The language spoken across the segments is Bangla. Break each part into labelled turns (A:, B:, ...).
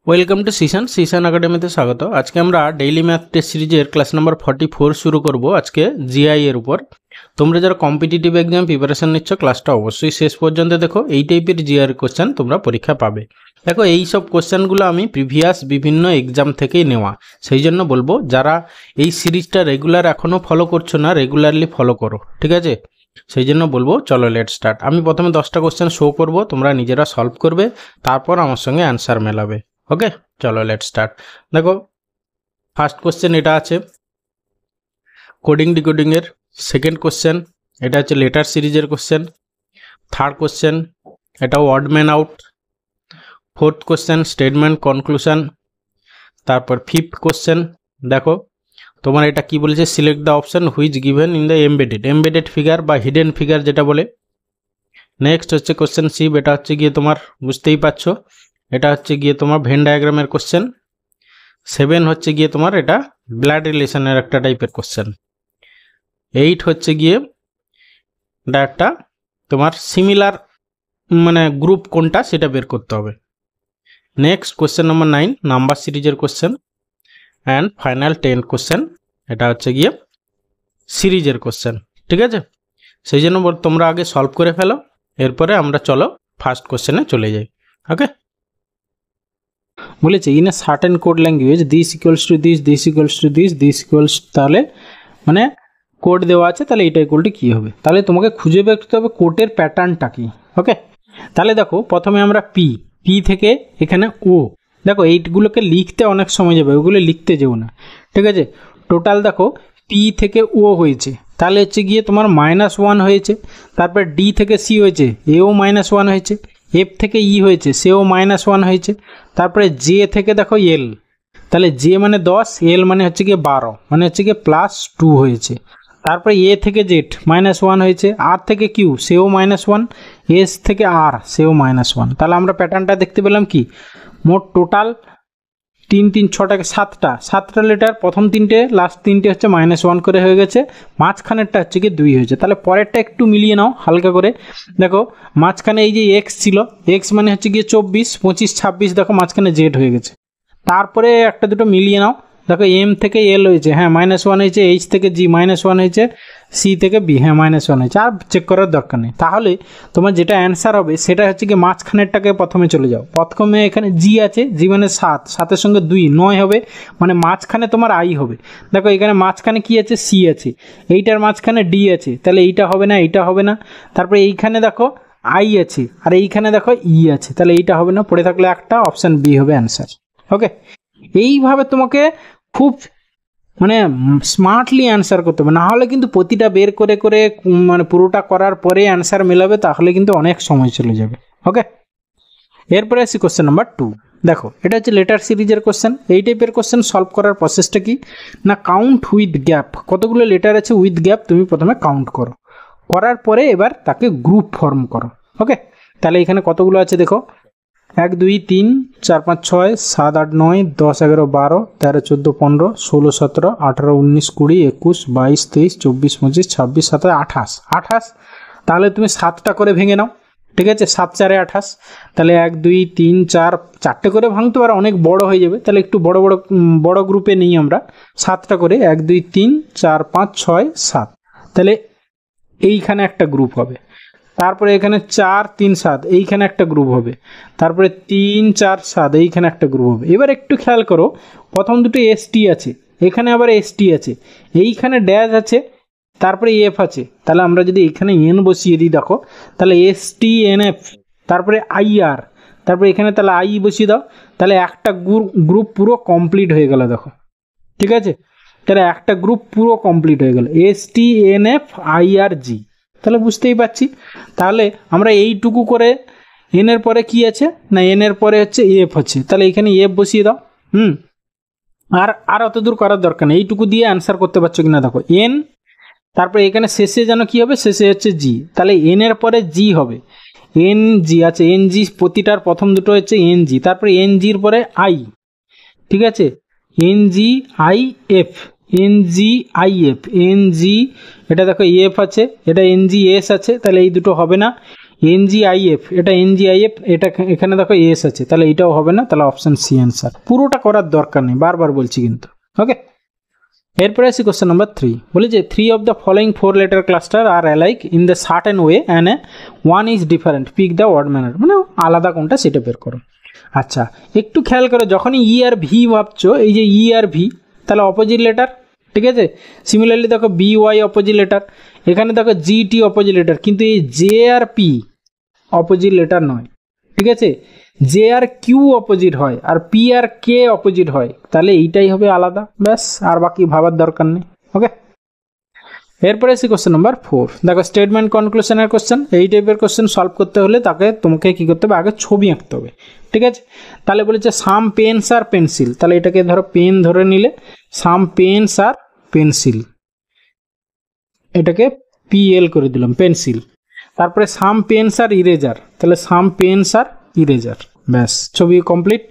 A: ওয়েলকাম টু সিশান একাডেমিতে স্বাগত। আজকে আমরা ডেইলি ম্যাথ টেস্ট সিরিজের ক্লাস নাম্বার 44 শুরু করব আজকে জিআই এর উপর। তোমরা যারা কম্পিটিটিভ এক্সাম প্রিপারেশন নিচ্ছ ক্লাসটা অবশ্যই শেষ পর্যন্ত দেখো। এই টাইপের জিআই এর কোশ্চেন তোমরা পরীক্ষা পাবে। দেখো এই সব কোশ্চেনগুলো আমি প্রিভিয়াস বিভিন্ন এক্সাম থেকেই নেওয়া, সেই জন্য বলবো যারা এই সিরিজটা রেগুলার এখনও ফলো করছো না, রেগুলারলি ফলো করো, ঠিক আছে? সেই জন্য বলবো চলো লেট স্টার্ট। আমি প্রথমে 10টা কোশ্চেন শো করব, তোমরা নিজেরা সলভ করবে, তারপর আমার সঙ্গে অ্যান্সার মেলাবে। ওকে, চলো লেট স্টার্ট। দেখো ফার্স্ট কোশ্চেন এটা আছে কোডিং ডিকোডিং এর। সেকেন্ড কোশ্চেন এটা হচ্ছে লেটার সিরিজের কোশ্চেন। থার্ড কোশ্চেন এটা word man out. Fourth question statement conclusion. তারপর ফিফথ কোশ্চেন দেখো তোমার এটা কি বলেছে, select the option which given in the embedded figure বা হিডেন ফিগার যেটা বলে। নেক্সট হচ্ছে কোশ্চেন সি, এটা হচ্ছে গিয়ে তোমার বুঝতেই পারছো এটা হচ্ছে গিয়ে তোমার ভেন ডায়াগ্রামের কোশ্চেন। 7 হচ্ছে গিয়ে তোমার এটা ব্লাড রিলেশনের একটা টাইপের কোশ্চেন। 8 হচ্ছে গিয়ে এটা একটা তোমার সিমিলার মানে গ্রুপ কোনটা সেটা বের করতে হবে। নেক্সট কোশ্চেন নম্বর 9 নাম্বার সিরিজের কোশ্চেন। অ্যান্ড ফাইনাল 10 কোশ্চেন এটা হচ্ছে গিয়ে সিরিজের কোশ্চেন, ঠিক আছে? সেই জন্য তোমরা আগে সলভ করে ফেলো, এরপরে আমরা চলো ফার্স্ট কোশ্চেনে চলে যাই। ওকে, বলেছে in a certain code language this equals to this, this equals to this, this equals, তাহলে মানে কোড দেওয়া আছে, তাহলে এটা ইকুয়াল টু কী হবে? তাহলে তোমাকে খুঁজে বের করতে হবে কোডের প্যাটার্নটা কি। ওকে, তাহলে দেখো প্রথমে আমরা পি থেকে এখানে ও, দেখো এইগুলোকে লিখতে অনেক সময় যাবে, ওগুলো লিখতে যেও না, ঠিক আছে? টোটাল দেখো পি থেকে ও হয়েছে, তাহলে হচ্ছে গিয়ে তোমার -1 হয়েছে। তারপর ডি থেকে সি হয়েছে, এও -1 হয়েছে। এফ থেকে ই হয়েছে, সেও -1 হয়েছে। তারপরে জে থেকে দেখো এল, তাহলে জে মানে 10, এল মানে হচ্ছে গিয়ে 12, মানে হচ্ছে গিয়ে +2 হয়েছে। তারপরে এ থেকে জেড -1 হয়েছে, আর থেকে কিউ সেও -1, এস থেকে আর সেও -1। তাহলে আমরা প্যাটার্নটা দেখতে পেলাম কি, মোট টোটাল 3 3 6টাকে 7টা লেটার, প্রথম 3টে লাস্ট 3টে হচ্ছে -1 করে হয়ে গেছে, মাঝখানেরটা হচ্ছে কি 2 হয়েছে। তাহলে পরেরটা একটু মিলিয়ে নাও হালকা করে। দেখো মাঝখানে এই যে এক্স ছিল, এক্স মানে হচ্ছে গিয়ে 24 25 26, দেখো মাঝখানে জেড হয়ে গেছে। তারপরে একটা দুটো মিলিয়ে নাও, দেখো এম থেকে এল হয়েছে, হ্যাঁ -1 হয়েছে। এইচ থেকে জি -1 হয়েছে। সি থেকে বি, হ্যাঁ -1 হয়েছে। আর চেক করার দরকার নেই। তাহলে তোমার যেটা অ্যান্সার হবে সেটা হচ্ছে কি মাঝখানেরটাকে প্রথমে চলে যাও। প্রথমে এখানে জি আছে, জি মানে 7, 7-এর সঙ্গে 2 9 হবে, মানে মাঝখানে তোমার আই হবে। দেখো এখানে মাঝখানে কি আছে, সি আছে। এইটার মাঝখানে ডি আছে, তাহলে এইটা হবে না, এইটা হবে না। তারপরে এইখানে দেখো আই আছে, আর এইখানে দেখো ই আছে, তাহলে এইটা হবে না। পড়ে থাকলে একটা, অপশান বি হবে অ্যান্সার। ওকে, এইভাবে তোমাকে খুব মানে স্মার্টলি অ্যান্সার করতে হবে, না হলে কিন্তু প্রতিটা বের করে করে মানে পুরোটা করার পরে অ্যান্সার মেলাবে, তাহলে কিন্তু অনেক সময় চলে যাবে। ওকে, এরপরে আসি কোশ্চেন নাম্বার 2। দেখো এটা হচ্ছে লেটার সিরিজের কোশ্চেন। এই টাইপের কোশ্চেন সলভ করার প্রসেসটা কি না, কাউন্ট উইথ গ্যাপ, কতগুলো লেটার আছে উইথ গ্যাপ তুমি প্রথমে কাউন্ট করো, করার পরে এবার তাকে গ্রুপ ফর্ম করো। ওকে, তাহলে এখানে কতগুলো আছে দেখো, 1 2 3 4 5 6 7 8 9 10 11 12 13 14 15 16 17 18 19 20 21 22 23 24 25 26 27 28। তাহলে তুমি 7টা করে ভেঙে নাও, ঠিক আছে? 7 4 28, তাহলে 1 2 3 4 4টে করে ভাঙতে পারো, অনেক বড় হয়ে যাবে। তাহলে একটু বড় গ্রুপে নিই আমরা 7টা করে, 1 2 3 4 5 6 7, তাহলে এইখানে একটা গ্রুপ হবে। তারপরে এখানে 4 3 7, এইখানে একটা গ্রুপ হবে। তারপরে 3 4 7, এইখানে একটা গ্রুপ হবে। এবার একটু খেয়াল করো, প্রথম দুটো এসটি আছে, এখানে আবার এসটি আছে, এইখানে ড্যাশ আছে, তারপরে এফ আছে। তাহলে আমরা যদি এখানে এন বসিয়ে দিই দেখো, তাহলে এসটি এন এফ, তারপরে আইআর, তারপরে এখানে তাহলে আই বসিয়ে দাও, তাহলে একটা গ্রুপ পুরো কমপ্লিট হয়ে গেল। দেখো ঠিক আছে, তাহলে একটা গ্রুপ পুরো কমপ্লিট হয়ে গেল, এসটি এন এফ আইআর জি। তাহলে বুঝতেই পারছি, তাহলে আমরা এইটুকু করে, এন এর পরে কি আছে না, এন এর পরে হচ্ছে এফ আছে, তাহলে এখানে এফ বসিয়ে দাও। আর অত দূর করার দরকার নেই, এইটুকু দিয়ে অ্যান্সার করতে পারছো কিনা দেখো, এন, তারপরে এখানে শেষে যেন কি হবে, শেষে হচ্ছে জি, তাহলে এন এর পরে জি হবে, এন জি আছে, এন জি প্রতিটার প্রথম দুটো হচ্ছে এন জি, তারপরে এন জির পরে আই, ঠিক আছে? N G I F, N G I F, N G, এটা দেখো এফ আছে, এটা এন জি এস আছে, তাহলে এই দুটো হবে না। NGIF, এটা NGIF, এটা এখানে দেখো এস আছে, তাহলে এটাও হবে না, তাহলে অপশন সি অ্যান্সার। পুরোটা করার দরকার নেই, বারবার বলছি কিন্তু। ওকে, এরপরে আসি কোশ্চেন নাম্বার 3। বলি যে 3 of the following 4 letter cluster are alike in the certain way and one is different, pick the odd manner, মানে আলাদা কোনটা সেটা বের করো। আচ্ছা, একটু খেয়াল করো, যখনই ই আর ভি ভাবছো, এই যে ই আর ভি, তাহলে অপোজিট লেটার, ঠিক আছে। সিমিলারলি দেখো বি ওয়াই অপোজিট লেটার, এখানে দেখো জি টি অপোজিট লেটার, কিন্তু এই J R P opposite letter নয়, ঠিক আছে। জে আর কিউ অপোজিট হয় আর পি আর কে অপোজিট হয়, তাহলে এইটাই হবে আলাদা, ব্যাস, আর বাকি ভাবার দরকার নেই। ওকে, এরপরে এসে কোশ্চেন নাম্বার 4। দেখো স্টেটমেন্ট কনক্লুশনের কোশ্চেন, এই টাইপের কোশ্চেন সলভ করতে হলে তোমাকে কি করতে হবে, আগে ছবি আঁকতে হবে, ঠিক আছে। তাহলে বলেছে সাম পেন্স আর পেন্সিল, তাহলে এটাকে ধরো পেন ধরে নিলে, সাম পেন্স আর পেন্সিল, এটাকে পিএল করে দিলাম, পেন্সিল। তারপরে সাম পেন্স আর ইরেজার, তাহলে সাম পেন্স আর ইরেজার, ব্যাস, ছবি কমপ্লিট।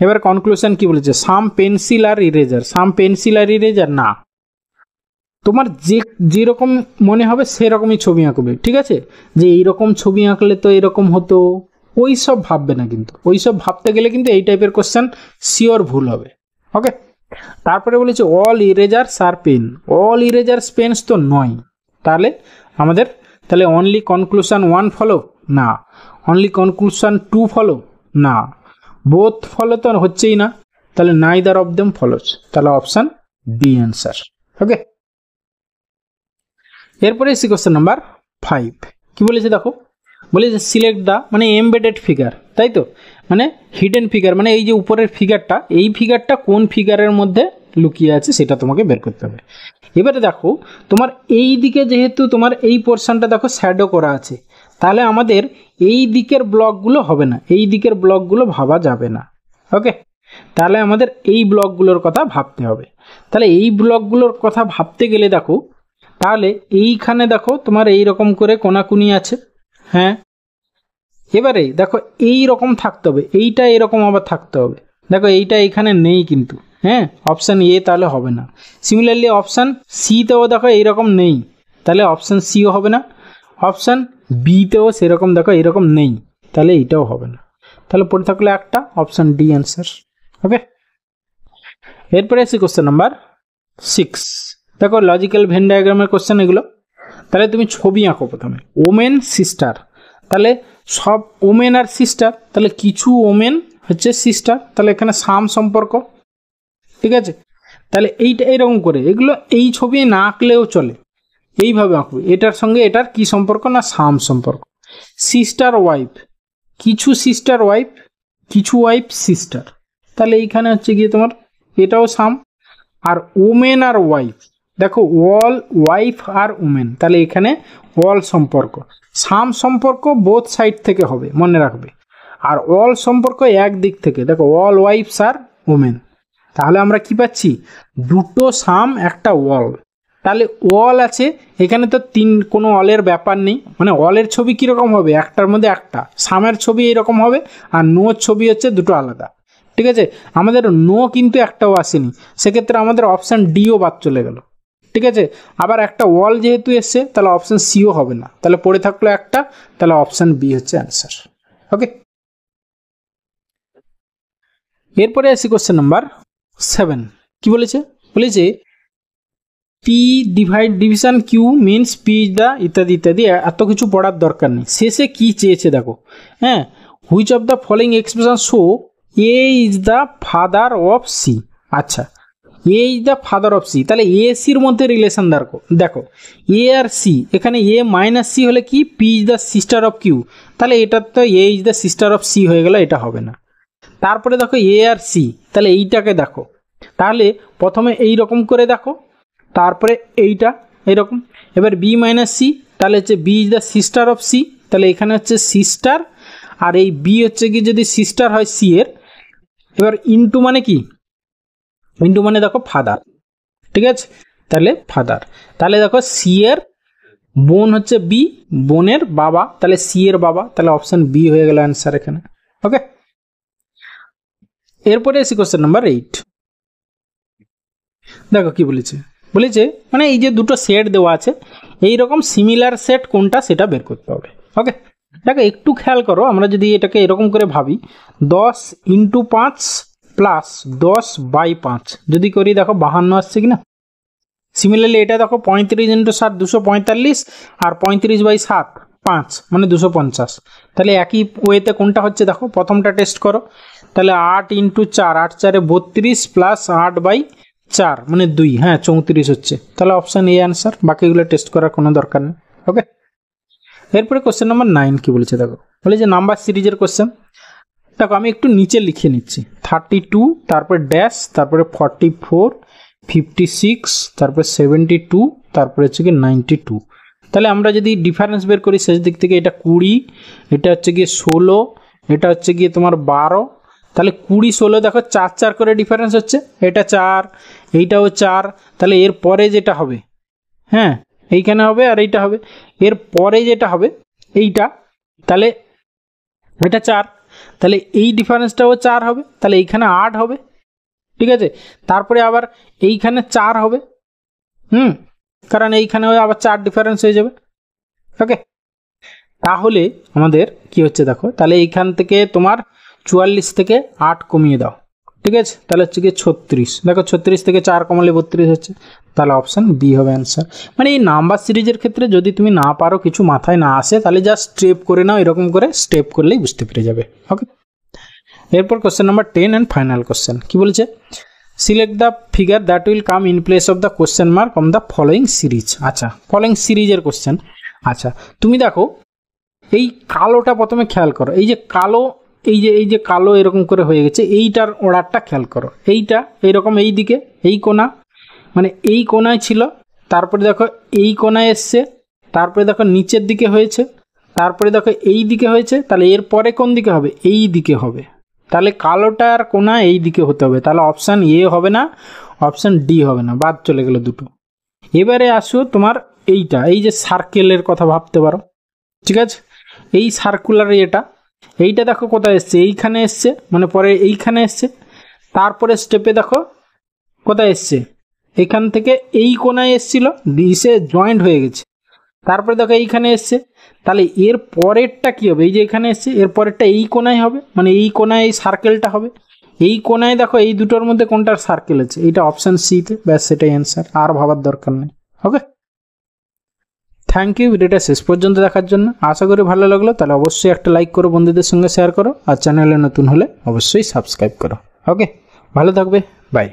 A: এবার কনক্লুশন কি বলেছে, সাম পেন্সিল আর ইরেজার, সাম পেন্সিল আর ইরেজার না, তোমার যেরকম মনে হবে সেরকমই ছবি আঁকবে, ঠিক আছে। যে এইরকম ছবি আঁকলে তো এরকম হতো, ওই সব ভাববে না, কিন্তু ওই সব ভাবতে গেলে কিন্তু এই টাইপের কোশ্চেন শিওর ভুল হবে। ওকে, তারপরে বলেছে অল ইরেজার্স আর পেন, অল ইরেজার্স পেন্স তো নয়, তাহলে আমাদের তাহলে অনলি কনক্লুশন 1 ফলো না, অনলি কনক্লুশন 2 ফলো না, বোথ ফলো তো হচ্ছেই না, তাহলে নাইদার অফ দেম ফলোস, তাহলে অপশন ডি অ্যান্সার। ওকে, এরপরে এসে কোশ্চেন নাম্বার 5। কি বলেছে দেখো, বলেছে সিলেক্ট দা, মানে এমবেডেড ফিগার, তাই তো, মানে হিডেন ফিগার, মানে এই যে উপরের ফিগারটা, এই ফিগারটা কোন ফিগারের মধ্যে লুকিয়ে আছে সেটা তোমাকে বের করতে হবে। এবারে দেখো তোমার এই দিকে যেহেতু তোমার এই পোর্শনটা দেখো শ্যাডো করা আছে, তাহলে আমাদের এই দিকের ব্লকগুলো হবে না, এই দিকের ব্লকগুলো ভাবা যাবে না। ওকে, তাহলে আমাদের এই ব্লকগুলোর কথা ভাবতে হবে। তাহলে এই ব্লকগুলোর কথা ভাবতে গেলে দেখো, তাহলে এইখানে দেখো তোমার এই রকম করে কোনাকুনি আছে, হ্যাঁ। এবারে দেখো এই রকম থাকতে হবে, এইটা এরকম আবার থাকতে হবে, দেখো এইটা এখানে নেই কিন্তু, হ্যাঁ, অপশান এ তাহলে হবে না। সিমিলারলি অপশান সিতেও দেখো এইরকম নেই, তাহলে অপশান সিও হবে না। অপশান বিতেও সেরকম দেখো এরকম নেই, তাহলে এইটাও হবে না, তাহলে পড়ে থাকলে একটা, অপশান ডি অ্যান্সার। ওকে, এরপরে আসি কোশ্চেন নাম্বার 6। দেখো লজিক্যাল ভেন ডায়াগ্রামের কোশ্চেন এগুলো। তাহলে তুমি ছবি আঁকো প্রথমে, ওমেন সিস্টার, তাহলে সব ওমেন আর সিস্টার, তাহলে কিছু ওমেন হচ্ছে সিস্টার, তাহলে এখানে সাম সম্পর্ক, ঠিক আছে। তাহলে এইটা এইরকম করে, এগুলো এই ছবি না আঁকলেও চলে, এইভাবে আঁকবে, এটার সঙ্গে এটার কি সম্পর্ক না সাম সম্পর্ক। সিস্টার ওয়াইফ, কিছু সিস্টার ওয়াইফ, কিছু ওয়াইফ সিস্টার, তাহলে এইখানে হচ্ছে গিয়ে তোমার এটাও সাম। আর ওমেন আর ওয়াইফ, দেখো অল ওয়াইফ আর ওমেন, তাহলে এখানে অল সম্পর্ক, সাম সম্পর্ক বোথ সাইড থেকে হবে, মনে রাখবে। আর অল সম্পর্ক এক দিক থেকে, দেখো অল ওয়াইফস আর ওমেন, তাহলে আমরা কি পাচ্ছি, দুটো সাম একটা অল। তাহলে অল আছে এখানে, তো কোনো অলের ব্যাপার নেই, মানে অলের ছবি কীরকম হবে, একটার মধ্যে একটা, সামের ছবি এরকম হবে, আর নোর ছবি হচ্ছে দুটো আলাদা, ঠিক আছে। আমাদের নো কিন্তু একটাও আসেনি, সেক্ষেত্রে আমাদের অপশান ডিও বাদ চলে গেল, ঠিক আছে। আবার একটা ওয়াল যেহেতু এসছে, তাহলে অপশান সিও হবে না, তাহলে পড়ে থাকলো একটা, তাহলে অপশান বি হচ্ছে অ্যান্সার। ওকে, এরপরে আসি কোশ্চেন নাম্বার 7। কি বলেছে, বলেছে P division Q means P is the ইত্যাদি ইত্যাদি, এত কিছু পড়ার দরকার নেই। শেষে কি চেয়েছে দেখো, হ্যাঁ, which of the following expression show A is the father of C. আচ্ছা, A is the father of C, তাহলে এ সির মধ্যে রিলেশন দেখো এ আর সি, এখানে এ মাইনাস সি হলে কি P is the sister of Q, তাহলে এটা তো A is the sister of C হয়ে গেল, এটা হবে না। তারপরে দেখো এ আর সি, তাহলে এইটাকে দেখো, তাহলে প্রথমে এই রকম করে দেখো, তারপরে এইটা এইরকম, এবার বি মাইনাস সি, তাহলে হচ্ছে B is the sister of C, তাহলে এখানে হচ্ছে সিস্টার, আর এই বি হচ্ছে কি যদি সিস্টার হয় সি এর, এবার ইন্টু মানে কি, ইন্টু মানে দেখো ফাদার, ঠিক আছে, তাহলে ফাদার, তাহলে দেখো সি এর বোন হচ্ছে বি, বোনের বাবা, তাহলে সি এর বাবা, তাহলে অপশন বি হয়ে গেল অ্যান্সার এখানে। ওকে, এরপরে এসি কোশ্চেন নাম্বার 8। দেখো কি বলেছে, বলেছে মানে এই যে দুটো সেট দেওয়া আছে, এই রকম সিমিলার সেট কোনটা সেটা বের করতে হবে। ওকে, দেখো একটু খেয়াল করো, আমরা যদি এটাকে এরকম করে ভাবি 10 × 5 প্লাস 10/5 যদি করি, দেখো 52 আসছে কিনা। সিমিলারলি এটা দেখো 35 × 7 245 আর 35/7 5 মানে 250। তাহলে একই ওয়েতে কোনটা হচ্ছে দেখো, প্রথমটা টেস্ট করো। তাহলে 8 × 4 8 4 32 প্লাস 8/4 মানে 2, হ্যাঁ 34 হচ্ছে। তাহলে অপশান এ অ্যান্সার, বাকিগুলো টেস্ট করার কোনো দরকার নেই। ওকে, এরপরে কোশ্চেন নাম্বার 9 কি বলেছে দেখো, বলে যে নাম্বার সিরিজের কোশ্চেন। দেখো আমি একটু নিচে লিখে নিচ্ছি, 32 তারপরে ড্যাশ তারপরে 44 56 তারপরে 72 তারপরে হচ্ছে কি 92। তাহলে আমরা যদি ডিফারেন্স বের করি শেষ দিক থেকে, এটা 20, এটা হচ্ছে গিয়ে 16, এটা হচ্ছে গিয়ে তোমার 12। তাহলে 20 16 দেখো 4 4 করে ডিফারেন্স হচ্ছে, এটা 4 এইটাও 4। তাহলে এর পরে যেটা হবে, হ্যাঁ এইখানে হবে আর এইটা হবে, এর পরে যেটা হবে এইটা, তাহলে এটা 4, তাহলে এই ডিফারেন্সটাও 4 হবে, তাহলে এইখানে 8 হবে। ঠিক আছে, তারপরে আবার এইখানে 4 হবে, কারণ এইখানে আবার 4 ডিফারেন্স হয়ে যাবে। ওকে, তাহলে আমাদের কি হচ্ছে দেখো, তাহলে এইখান থেকে তোমার 44 থেকে 8 কমিয়ে দাও। ঠিক আছে, তাহলে হচ্ছে কি 36। দেখো 36 থেকে 4 কমালে 32 হচ্ছে, তাহলে অপশান বি হবে অ্যান্সার। মানে এই নাম্বার সিরিজের ক্ষেত্রে যদি তুমি না পারো, কিছু মাথায় না আসে, তাহলে জাস্ট স্টেপ করে নাও, এরকম করে স্টেপ করলেই বুঝতে পেরে যাবে। ওকে, এরপর question number 10 and final question কি বলেছে, select the figure that will come in place of the question mark on the following series. আচ্ছা, ফলোয়িং সিরিজের কোশ্চেন। আচ্ছা তুমি দেখো এই কালোটা প্রথমে খেয়াল করো, এই যে কালো, এই যে কালো এরকম করে হয়ে গেছে, এইটার অর্ডারটা খেয়াল করো। এইটা এইরকম এই দিকে, এই কোণা মানে এই কোণায় ছিল, তারপরে দেখো এই কোণায় এসছে, তারপরে দেখো নিচের দিকে হয়েছে, তারপরে দেখো এই দিকে হয়েছে। তাহলে এর পরে কোন দিকে হবে, এই দিকে হবে। তাহলে কালোটার কোণা এই দিকে হতে হবে, তাহলে অপশান এ হবে না, অপশান ডি হবে না, বাদ চলে গেল দুটো। এবারে আসো তোমার এইটা, এই যে সার্কেলের কথা ভাবতে পারো। ঠিক আছে, এই সার্কুলার এইটা দেখো কোথায় এসছে, এইখানে এসছে, মানে পরে এইখানে এসছে, তারপরে স্টেপে দেখো কোথায় এসছে, এখান থেকে এই কোণায় এসছিল, দিশে জয়েন্ট হয়ে গেছে, তারপরে দেখো এইখানে এসছে। তাহলে এর পরেরটা কি হবে, এই যে এখানে এসছে, এর পরেরটা এই কোণায় হবে, মানে এই কোণায় এই সার্কেলটা হবে। এই কোণায় দেখো এই দুটোর মধ্যে কোনটার সার্কেল আছে, এইটা অপশান সিতে, ব্যাস সেটাই অ্যান্সার, আর ভাবার দরকার নেই। ওকে, থ্যাংক ইউ ভিডিওটা শেষ পর্যন্ত দেখার জন্য। আশা করি ভালো লাগলো, তাহলে অবশ্যই একটা লাইক করো, বন্ধুদের সঙ্গে শেয়ার করো, আর চ্যানেলে নতুন হলে অবশ্যই সাবস্ক্রাইব করো। ওকে, ভালো থাকবে, বাই।